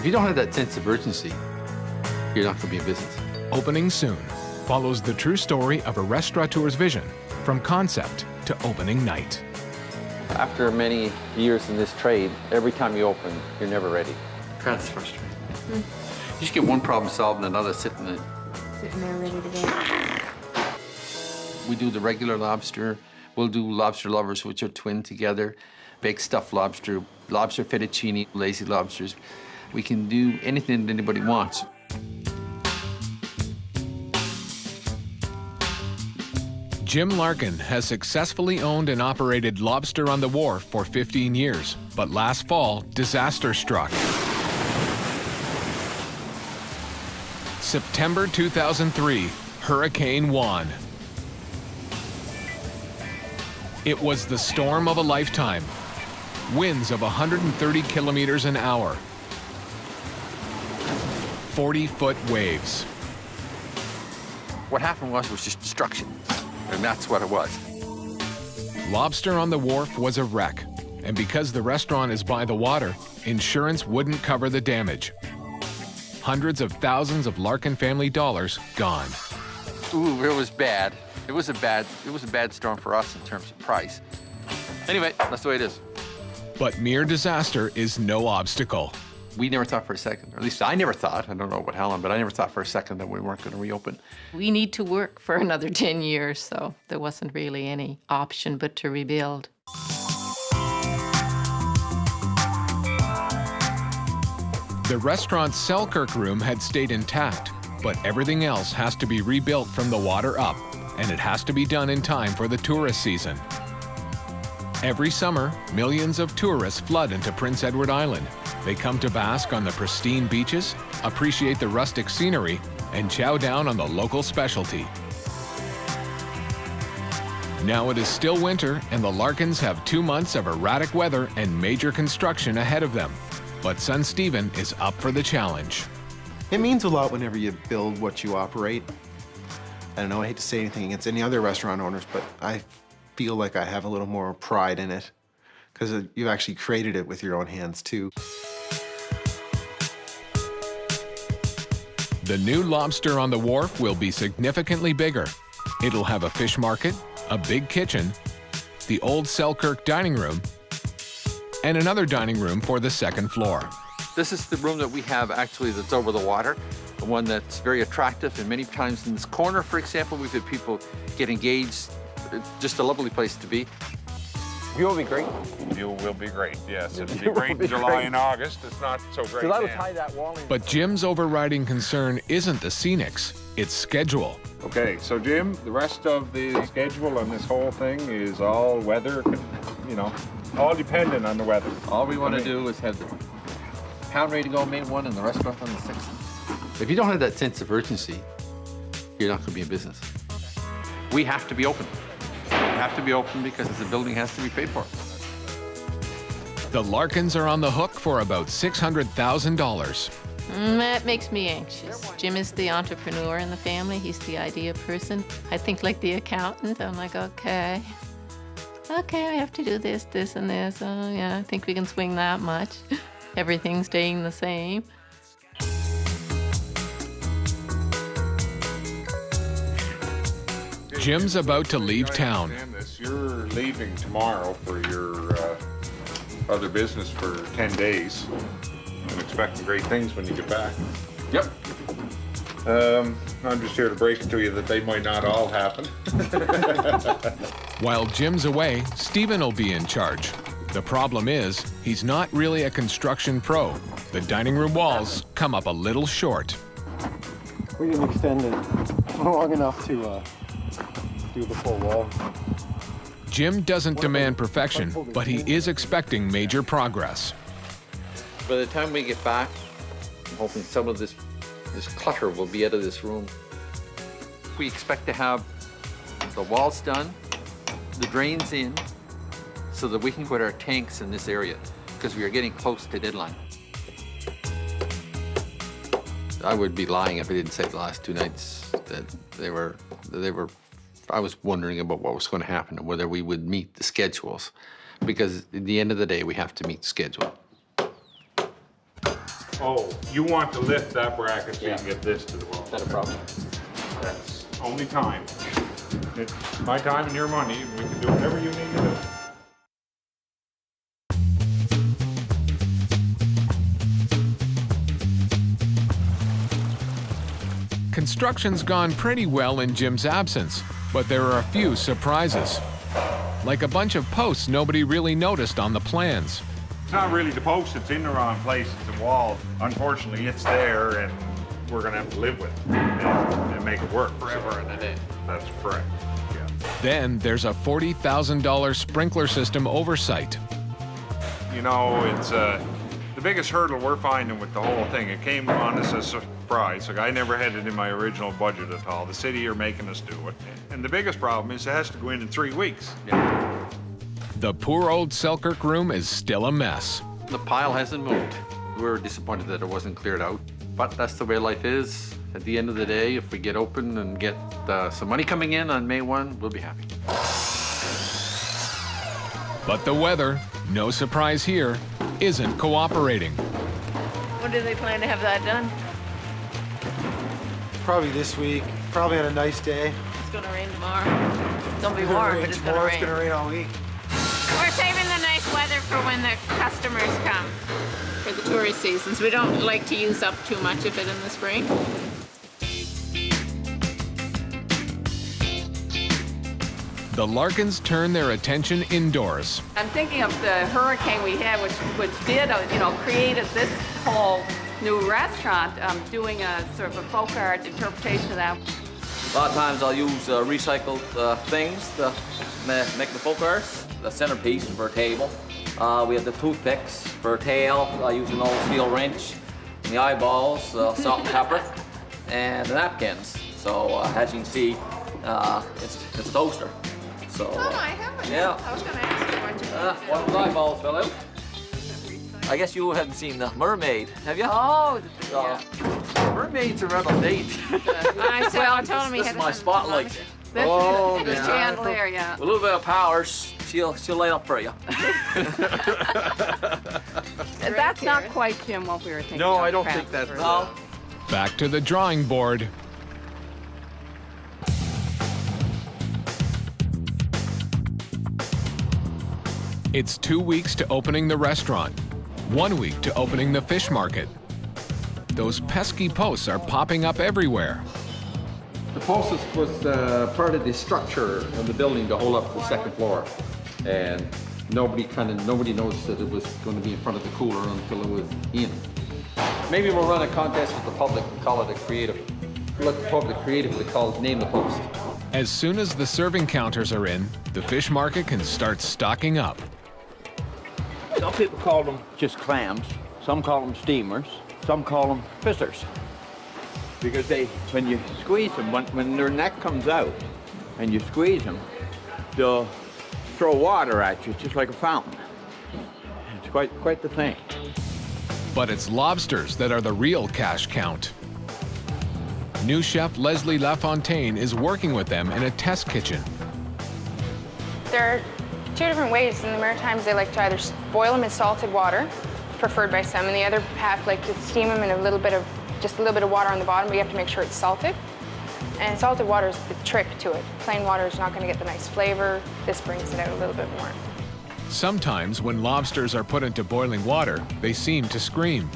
If you don't have that sense of urgency, you're not going to be in business. Opening soon follows the true story of a restaurateur's vision from concept to opening night. After many years in this trade, every time you open, you're never ready. That's frustrating. You just get one problem solved and another sitting there ready to go. We do the regular lobster. We'll do lobster lovers, which are twinned together, baked stuffed lobster, lobster fettuccine, lazy lobsters. We can do anything that anybody wants. Jim Larkin has successfully owned and operated Lobster on the Wharf for 15 years, but last fall, disaster struck. September 2003, Hurricane Juan. It was the storm of a lifetime. Winds of 130 kilometers an hour. 40-foot waves. What happened was just destruction, and that's what it was. Lobster on the Wharf was a wreck, and because the restaurant is by the water, insurance wouldn't cover the damage. Hundreds of thousands of Larkin family dollars gone. Ooh, it was bad. It was a bad storm for us in terms of price. Anyway, that's the way it is. But mere disaster is no obstacle. We never thought for a second, or at least I never thought, I don't know about Helen, but I never thought for a second that we weren't going to reopen. We need to work for another 10 years, so there wasn't really any option but to rebuild. The restaurant's Selkirk room had stayed intact, but everything else has to be rebuilt from the water up, and it has to be done in time for the tourist season. Every summer, millions of tourists flood into Prince Edward Island. They come to bask on the pristine beaches, appreciate the rustic scenery, and chow down on the local specialty. Now it is still winter, and the Larkins have 2 months of erratic weather and major construction ahead of them. But son Stephen is up for the challenge. It means a lot whenever you build what you operate. I don't know, I hate to say anything against any other restaurant owners, but I feel like I have a little more pride in it because you've actually created it with your own hands too. The new Lobster on the Wharf will be significantly bigger. It'll have a fish market, a big kitchen, the old Selkirk dining room, and another dining room for the second floor. This is the room that we have actually that's over the water, the one that's very attractive, and many times in this corner, for example, we've had people get engaged. It's just a lovely place to be. You will be great. You will be great, yes. It'll be great in July and August. It's not so great So I would now. tie that wall in. But Jim's overriding concern isn't the scenics, it's schedule. Okay, so Jim, the rest of the schedule on this whole thing is all weather, you know, all dependent on the weather. All we want to do is have the pound ready to go May 1 and the restaurant on the 6th. If you don't have that sense of urgency, you're not going to be in business. We have to be open. We have to be open because the building has to be paid for. The Larkins are on the hook for about $600,000. That makes me anxious. Jim is the entrepreneur in the family. He's the idea person. I think like the accountant. I'm like, okay, I have to do this, this, and this. Oh, yeah, I think we can swing that much. Everything staying the same. Jim's about to leave town. You're leaving tomorrow for your other business for 10 days. I'm expecting great things when you get back. Yep. I'm just here to break it to you that they might not all happen. While Jim's away, Stephen will be in charge. The problem is, he's not really a construction pro. The dining room walls come up a little short. We didn't extend it long enough to do the full wall. Jim doesn't demand perfection, but he is expecting major progress. By the time we get back, I'm hoping some of this clutter will be out of this room. We expect to have the walls done, the drains in, so that we can put our tanks in this area, because we are getting close to deadline. I would be lying if I didn't say the last 2 nights that I was wondering about what was going to happen and whether we would meet the schedules, because at the end of the day, we have to meet the schedule. Oh, you want to lift that bracket so you can Yeah. get this to the wall. Is that a problem? That's only time. It's my time and your money, and we can do whatever you need to do. Construction's gone pretty well in Jim's absence, but there are a few surprises. Like a bunch of posts nobody really noticed on the plans. It's not really the post, it's in the wrong place, it's the wall. Unfortunately, it's there, and we're gonna have to live with it and make it work. Forever and a day. That's correct, yeah. Then there's a $40,000 sprinkler system oversight. You know, it's the biggest hurdle we're finding with the whole thing. It came on us as a surprise. Like, I never had it in my original budget at all. The city are making us do it. And the biggest problem is it has to go in 3 weeks. Yeah. The poor old Selkirk room is still a mess. The pile hasn't moved. We were disappointed that it wasn't cleared out, but that's the way life is. At the end of the day, if we get open and get some money coming in on May 1, we'll be happy. But the weather, no surprise here, isn't cooperating. When do they plan to have that done? Probably this week, probably on a nice day. It's gonna rain tomorrow. It's gonna be warm, but it's gonna rain. It's gonna rain all week. We're saving the nice weather for when the customers come for the tourist seasons. We don't like to use up too much of it in the spring. The Larkins turn their attention indoors. I'm thinking of the hurricane we had, which did, created this whole new restaurant, doing a sort of a folk art interpretation of that. A lot of times I'll use recycled things to make the folk art. The centerpiece for a table. We have the toothpicks for a tail. I use an old steel wrench. And the eyeballs, salt and pepper, and the napkins. So as you can see, it's a toaster. So, I haven't. yeah. I was gonna ask you what you one of the eyeballs fell out. I guess you haven't seen the mermaid, have you? Oh, Mermaids are out of date. I told him he This had is my spotlight. this Oh, is the yeah. chandelier, yeah. With a little bit of power, she'll light up for you. That's not quite, Jim, what we were thinking. No, of, I don't perhaps, think that's for- No. Back to the drawing board. It's 2 weeks to opening the restaurant, 1 week to opening the fish market. Those pesky posts are popping up everywhere. The post was part of the structure of the building to hold up the second floor. And nobody noticed that it was going to be in front of the cooler until it was in. Maybe we'll run a contest with the public and call it a creative. Let the public creatively name the post. As soon as the serving counters are in, the fish market can start stocking up. Some people call them just clams, some call them steamers, some call them fizzers. Because when you squeeze them, when their neck comes out and you squeeze them, they'll throw water at you just like a fountain. It's quite the thing. But it's lobsters that are the real cash count. New chef Leslie LaFontaine is working with them in a test kitchen. There are two different ways. In the Maritimes, they like to either boil them in salted water, preferred by some, and the other half like to steam them in just a little bit of water on the bottom, but you have to make sure it's salted. And salted water is the trick to it. Plain water is not going to get the nice flavor. This brings it out a little bit more. Sometimes when lobsters are put into boiling water, they seem to scream.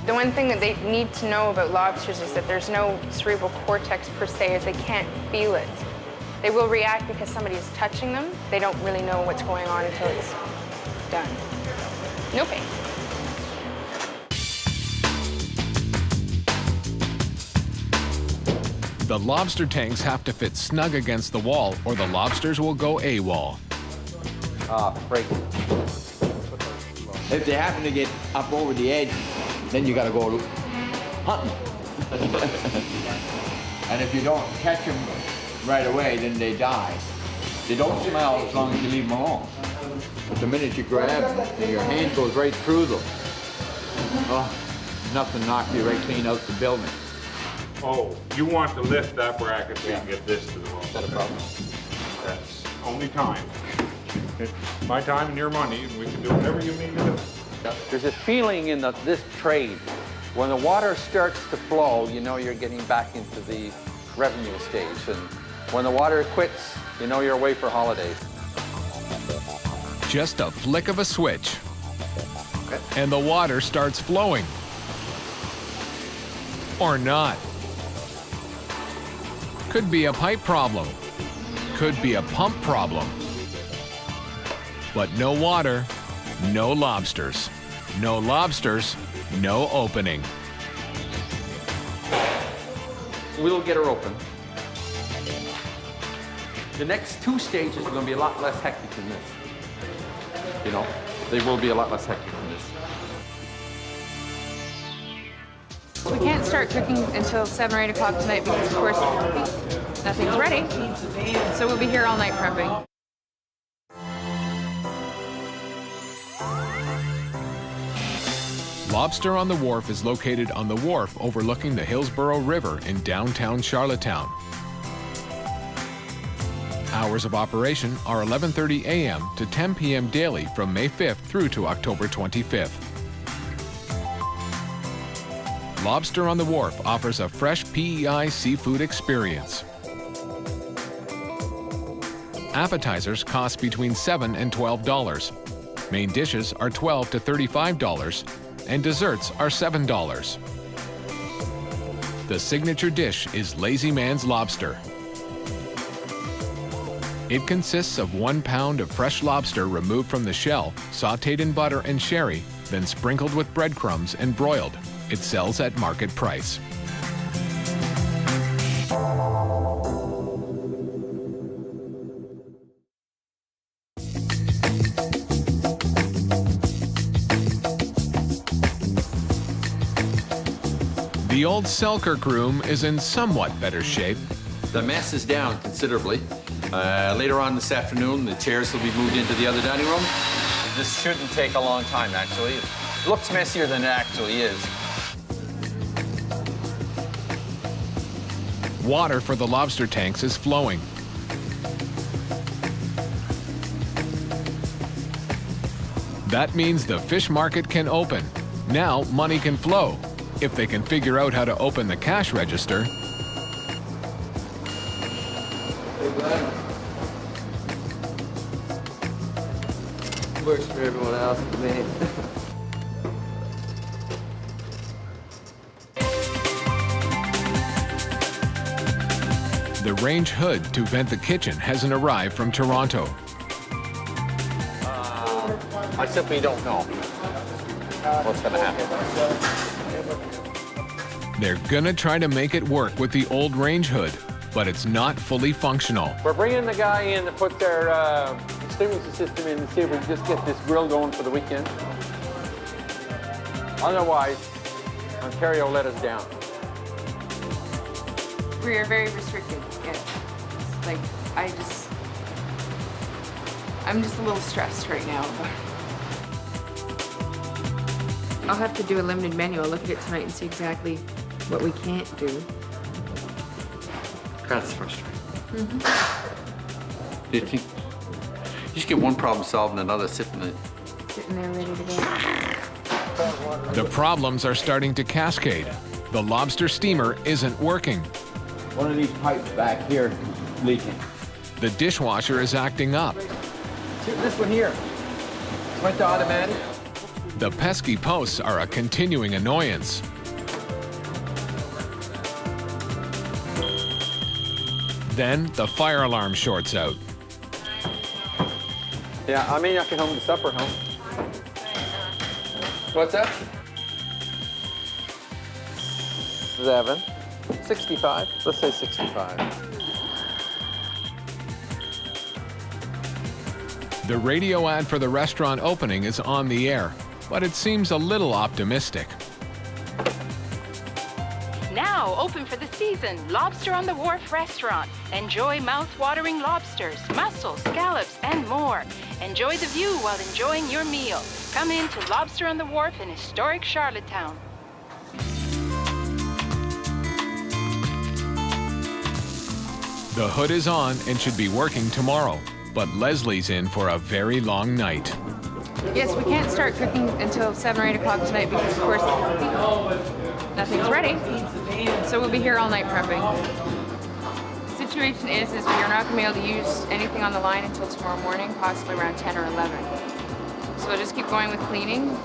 The one thing that they need to know about lobsters is that there's no cerebral cortex per se, as they can't feel it. They will react because somebody is touching them. They don't really know what's going on until it's done. No pain. The lobster tanks have to fit snug against the wall or the lobsters will go AWOL. Break. If they happen to get up over the edge, then you gotta go hunting. And if you don't catch them right away, then they die. They don't smell as long as you leave them alone. But the minute you grab them, and your hand goes right through them, oh, nothing knocks you right clean out the building. Oh, you want to lift that bracket so you can get this to the wall. Is that a problem? That's only time. It's my time and your money, and we can do whatever you need to do. There's a feeling in this trade When the water starts to flow, you know you're getting back into the revenue stage. And when the water quits, you know you're away for holidays. Just a flick of a switch, and the water starts flowing. Or not. Could be a pipe problem. Could be a pump problem. But no water, no lobsters. No lobsters, no opening. We'll get her open. The next 2 stages are going to be a lot less hectic than this. You know, they will be a lot less hectic than this. We can't start cooking until 7 or 8 o'clock tonight because, of course, nothing's ready. So we'll be here all night prepping. Lobster on the Wharf is located on the wharf overlooking the Hillsborough River in downtown Charlottetown. Hours of operation are 11:30 a.m. to 10 p.m. daily from May 5th through to October 25th. Lobster on the Wharf offers a fresh PEI seafood experience. Appetizers cost between $7 and $12. Main dishes are $12 to $35, and desserts are $7. The signature dish is Lazy Man's Lobster. It consists of 1 pound of fresh lobster removed from the shell, sautéed in butter and sherry, then sprinkled with breadcrumbs and broiled. It sells at market price. The old Selkirk room is in somewhat better shape. The mess is down considerably. Later on this afternoon, the chairs will be moved into the other dining room. This shouldn't take a long time, actually. It looks messier than it actually is. Water for the lobster tanks is flowing. That means the fish market can open. Now money can flow, if they can figure out how to open the cash register. Works for everyone else but me. The range hood to vent the kitchen hasn't arrived from Toronto. I simply don't know what's going to happen. They're gonna try to make it work with the old range hood, but it's not fully functional. We're bringing the guy in to put their extinguisher system in to see if we can just get this grill going for the weekend. Otherwise, Ontario let us down. We are very restricted. Yeah. Like, I'm just a little stressed right now. I'll have to do a limited menu. I'll look at it tonight and see exactly what we can't do. That's frustrating. Do you think you just get one problem solved and another sitting there ready to go. The problems are starting to cascade. The lobster steamer isn't working. One of these pipes back here is leaking. The dishwasher is acting up. This one here. Went to automatic. The pesky posts are a continuing annoyance. Then the fire alarm shorts out. Yeah, I may not get home to supper, huh? What's that? 7. 65. Let's say 65. The radio ad for the restaurant opening is on the air, but it seems a little optimistic. Now open for the season, Lobster on the Wharf restaurant. Enjoy mouth-watering lobsters, mussels, scallops, and more. Enjoy the view while enjoying your meal. Come in to Lobster on the Wharf in historic Charlottetown. The hood is on and should be working tomorrow, but Leslie's in for a very long night. Yes, we can't start cooking until 7 or 8 o'clock tonight because, of course, nothing's ready. So we'll be here all night prepping. The situation is we are not going to be able to use anything on the line until tomorrow morning, possibly around 10 or 11. So we'll just keep going with cleaning.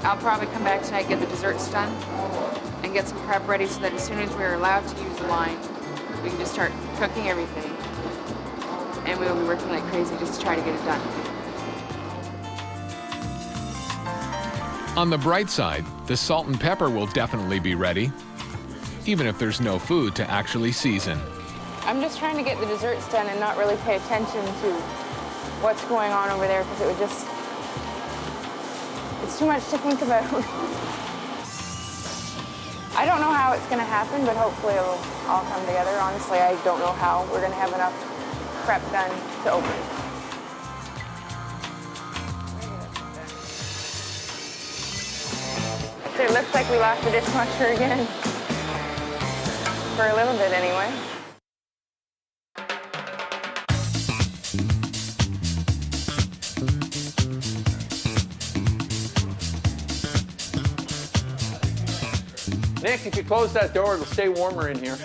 I'll probably come back tonight, get the desserts done, and get some prep ready so that as soon as we're allowed to use the line, we can just start cooking everything. And we'll be working like crazy just to try to get it done. On the bright side, the salt and pepper will definitely be ready, even if there's no food to actually season. I'm just trying to get the desserts done and not really pay attention to what's going on over there because it would just, it's too much to think about. I don't know how it's going to happen, but hopefully it'll all come together. Honestly, I don't know how we're going to have enough prep done to open. So it looks like we lost the dishwasher again. For a little bit anyway. Nick, if you close that door, it'll stay warmer in here.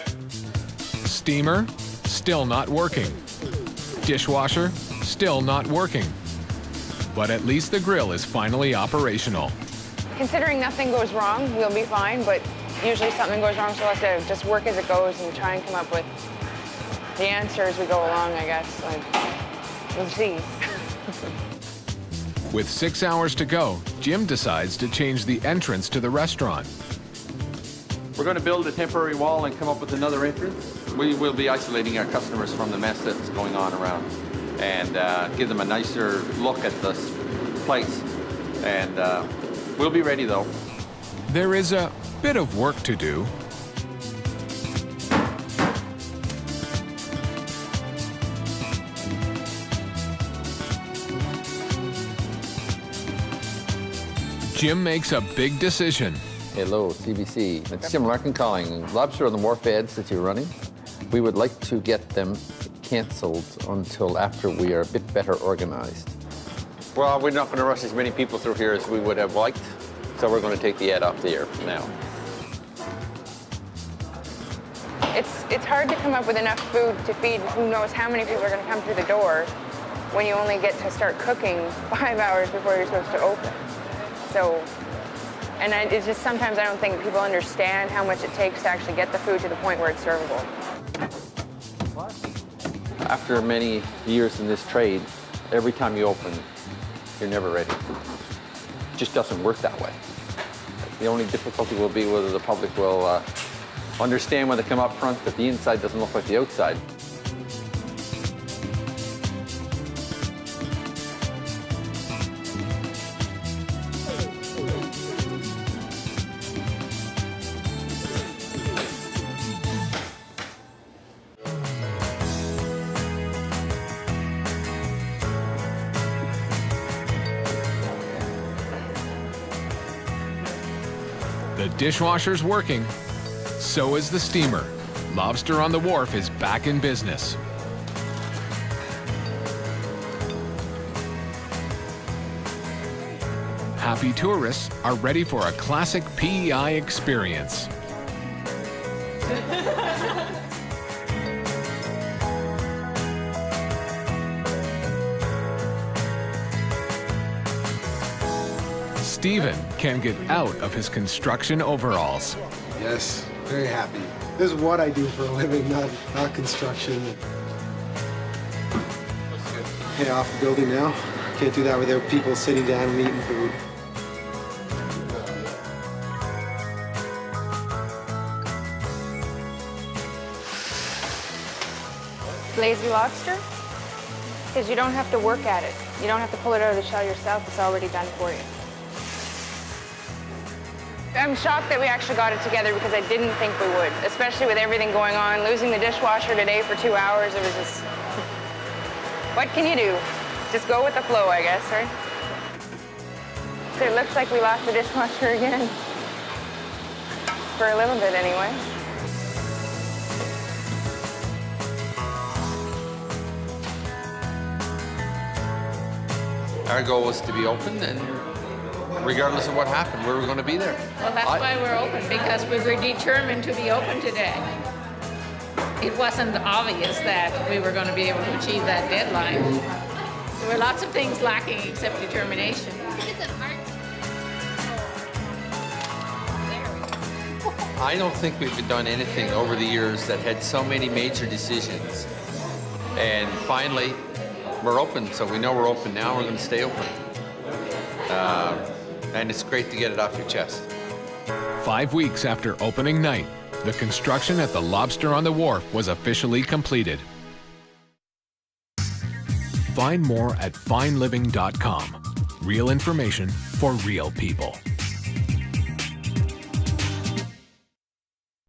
Steamer, still not working. Dishwasher, still not working. But at least the grill is finally operational. Considering nothing goes wrong, we'll be fine, but usually something goes wrong, so we'll have to just work as it goes and try and come up with the answer as we go along, I guess. We'll see. With 6 hours to go, Jim decides to change the entrance to the restaurant. We're going to build a temporary wall and come up with another entrance. We will be isolating our customers from the mess that's going on around and give them a nicer look at this place. And we'll be ready, though. There is a bit of work to do. Jim makes a big decision. Hello, CBC. It's Jim Larkin calling. Lobster on the Wharf ads that you're running, we would like to get them canceled until after we are a bit better organized. Well, we're not going to rush as many people through here as we would have liked, so we're going to take the ad off the air now. It's hard to come up with enough food to feed who knows how many people are going to come through the door when you only get to start cooking 5 hours before you're supposed to open. So, and it's just sometimes I don't think people understand how much it takes to actually get the food to the point where it's servable. After many years in this trade, every time you open, you're never ready. It just doesn't work that way. The only difficulty will be whether the public will understand when they come up front that the inside doesn't look like the outside. The dishwasher's working. So is the steamer. Lobster on the Wharf is back in business. Happy tourists are ready for a classic PEI experience. Steven can get out of his construction overalls. Yes, very happy. This is what I do for a living, not construction. Head off the building now. Can't do that without people sitting down and eating food. Lazy lobster? Because you don't have to work at it. You don't have to pull it out of the shell yourself. It's already done for you. I'm shocked that we actually got it together because I didn't think we would, especially with everything going on. Losing the dishwasher today for 2 hours, it was just, what can you do? Just go with the flow, I guess, right? So it looks like we lost the dishwasher again. For a little bit, anyway. Our goal was to be open, and regardless of what happened, we were going to be there. Well, that's why we're open, because we were determined to be open today. It wasn't obvious that we were going to be able to achieve that deadline. There were lots of things lacking except determination. I don't think we've done anything over the years that had so many major decisions. And finally, we're open, so we know we're open now. We're going to stay open. And it's great to get it off your chest. 5 weeks after opening night, the construction at the Lobster on the Wharf was officially completed. Find more at fineliving.com. Real information for real people.